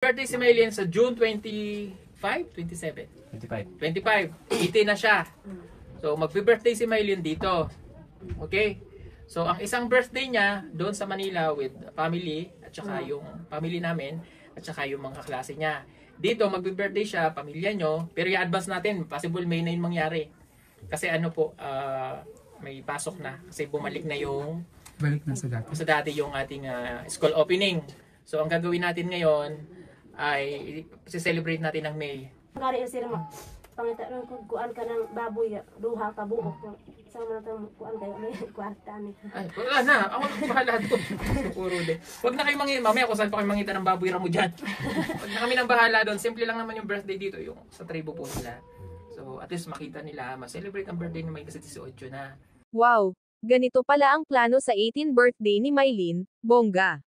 Birthday si Maylin sa June 25, 27? 25. 25. 18 na siya. So, magbi-birthday si Maylin dito. Okay? So, ang isang birthday niya doon sa Manila with family at saka yung family namin at saka yung mga klase niya. Dito, magbi-birthday siya, pamilya nyo, pero i-advance natin, possible May 9 mangyari. Kasi ano po, may pasok na. Kasi bumalik na yung Balik na sa dati. sa dati yung ating school opening. So, ang gagawin natin ngayon ay i-celebrate natin ng May. Kari sila pangita ng kuan ka ng baboy duha ka buok sa mga kuan kayo may kwarta ni. Ay, wala na. Ako na bahala doon. Puro de. Huwag na kayo mamaya kung saan pa kayo mangita ng baboy ramo dyan. Huwag na kami nang bahala doon. Simple lang naman yung birthday dito, yung sa tribo po nila. So, at least makita nila, ma-celebrate ang birthday ni May kasi 18 na. Wow! Ganito pala ang plano sa 18th birthday ni Maylin, bongga.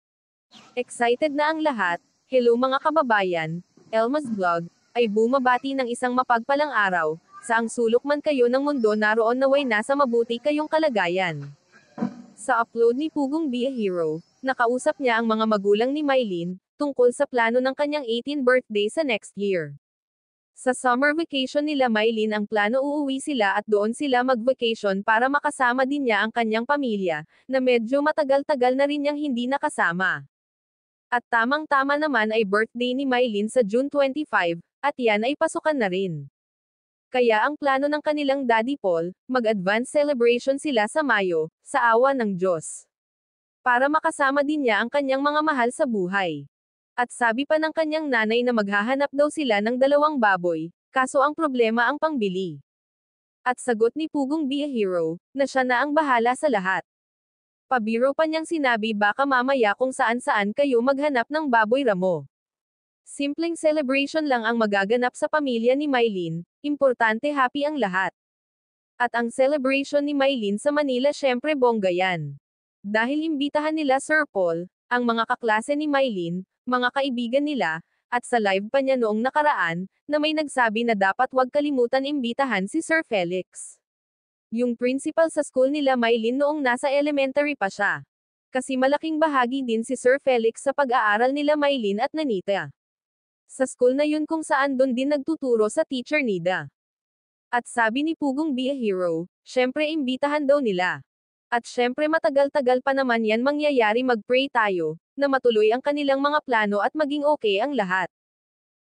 Excited na ang lahat. Hello mga kababayan, Elma's Vlog, ay bumabati ng isang mapagpalang araw, saang sulok man kayo ng mundo naroon naway nasa mabuti kayong kalagayan. Sa upload ni Pugong Be a Hero, nakausap niya ang mga magulang ni Maylin, tungkol sa plano ng kanyang 18th birthday sa next year. Sa summer vacation nila Maylin ang plano uuwi sila at doon sila mag-vacation para makasama din niya ang kanyang pamilya, na medyo matagal-tagal na rin niyang hindi nakasama. At tamang-tama naman ay birthday ni Maylin sa June 25, at yan ay pasukan na rin. Kaya ang plano ng kanilang Daddy Paul, mag-advance celebration sila sa Mayo, sa awa ng Diyos. Para makasama din niya ang kanyang mga mahal sa buhay. At sabi pa ng kanyang nanay na maghahanap daw sila ng 2 baboy, kaso ang problema ang pangbili. At sagot ni Pugong Be a Hero, na siya na ang bahala sa lahat. Pabiro pa niyang sinabi baka mamaya kung saan-saan kayo maghanap ng baboy ramo. Simpleng celebration lang ang magaganap sa pamilya ni Maylin, importante happy ang lahat. At ang celebration ni Maylin sa Manila syempre bongga yan. Dahil imbitahan nila Sir Paul, ang mga kaklase ni Maylin, mga kaibigan nila, at sa live pa niya noong nakaraan, na may nagsabi na dapat wag kalimutan imbitahan si Sir Felix. Yung principal sa school nila Maylin noong nasa elementary pa siya. Kasi malaking bahagi din si Sir Felix sa pag-aaral nila Maylin at Nanita. Sa school na yun kung saan doon din nagtuturo sa teacher Nida. At sabi ni Pugong Be a Hero, syempre imbitahan daw nila. At syempre matagal-tagal pa naman yan mangyayari mag-pray tayo, na matuloy ang kanilang mga plano at maging okay ang lahat.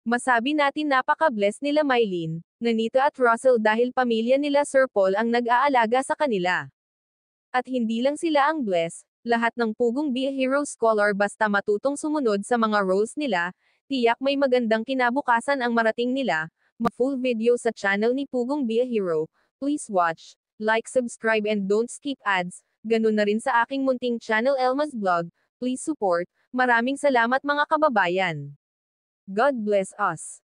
Masabi natin napaka-bless nila Maylin, Nanita at Russell dahil pamilya nila Sir Paul ang nag-aalaga sa kanila. At hindi lang sila ang bless, lahat ng Pugong Be a Hero scholar basta matutong sumunod sa mga roles nila, tiyak may magandang kinabukasan ang marating nila. Ma-full video sa channel ni Pugong Be a Hero, please watch, like, subscribe and don't skip ads, ganun na rin sa aking munting channel Elma's Vlog, please support, maraming salamat mga kababayan. God bless us.